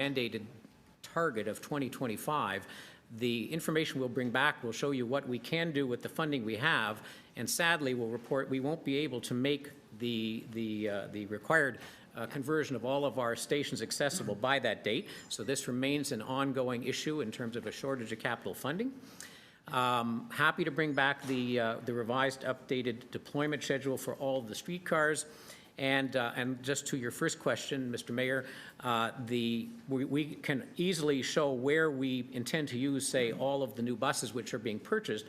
mandated target of 2025, the information we'll bring back will show you what we can do with the funding we have, and sadly we'll report we won't be able to make the required conversion of all of our stations accessible by that date. So this remains an ongoing issue in terms of a shortage of capital funding. Happy to bring back the revised updated deployment schedule for all of the streetcars. And just to your first question, Mr. Mayor, we can easily show where we intend to use, say, all of the new buses which are being purchased.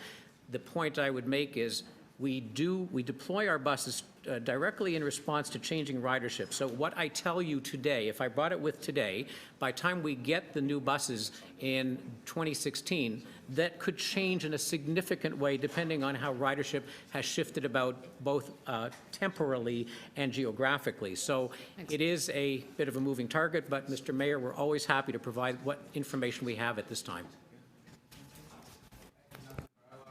The point I would make is we deploy our buses directly in response to changing ridership. So what I tell you today, if I brought it with today, by the time we get the new buses in 2016, that could change in a significant way depending on how ridership has shifted about both temporally and geographically. So it is a bit of a moving target, but Mr. Mayor, we're always happy to provide what information we have at this time.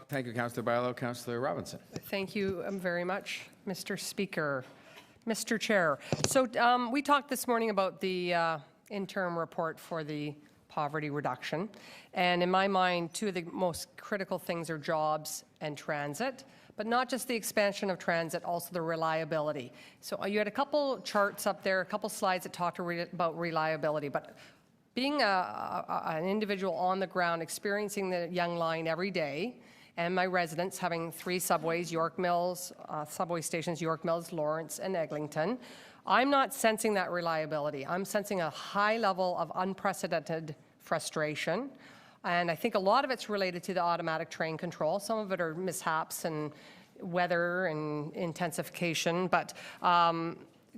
Thank you, Councillor Barlow. Councillor Robinson. Thank you very much, Mr. Speaker. Mr. Chair, so we talked this morning about the interim report for the poverty reduction, and in my mind, two of the most critical things are jobs and transit, but not just the expansion of transit, also the reliability. So you had a couple charts up there, a couple slides that talked about reliability, but being an individual on the ground, experiencing the Yonge line every day, and my residents having 3 subways, York Mills, subway stations, York Mills, Lawrence, and Eglinton, I'm not sensing that reliability. I'm sensing a high level of unprecedented frustration, and I think a lot of it's related to the automatic train control. Some of it are mishaps and weather and intensification, but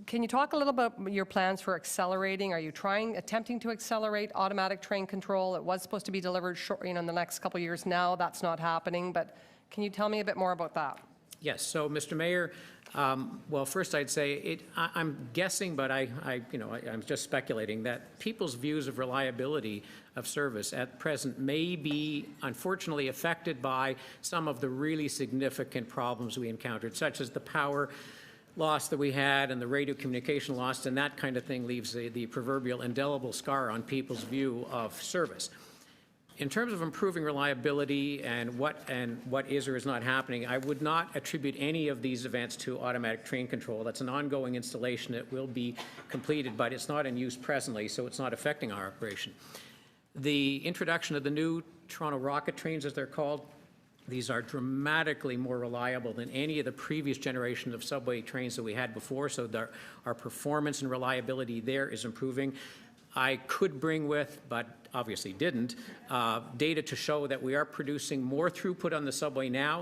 can you talk a little about your plans for accelerating? Are you attempting to accelerate automatic train control? It was supposed to be delivered in the next couple of years. Now that's not happening, but can you tell me a bit more about that? Yes. So, Mr. Mayor, well, first I'd say I'm guessing, but I'm just speculating that people's views of reliability of service at present may be unfortunately affected by some of the really significant problems we encountered, such as the power loss that we had and the radio communication loss, and that kind of thing leaves the proverbial indelible scar on people's view of service. In terms of improving reliability and what is or is not happening, I would not attribute any of these events to automatic train control. That's an ongoing installation. It will be completed, but it's not in use presently, so it's not affecting our operation. The introduction of the new Toronto rocket trains, as they're called, these are dramatically more reliable than any of the previous generation of subway trains that we had before, so our performance and reliability there is improving. I could bring with, but obviously didn't, data to show that we are producing more throughput on the subway now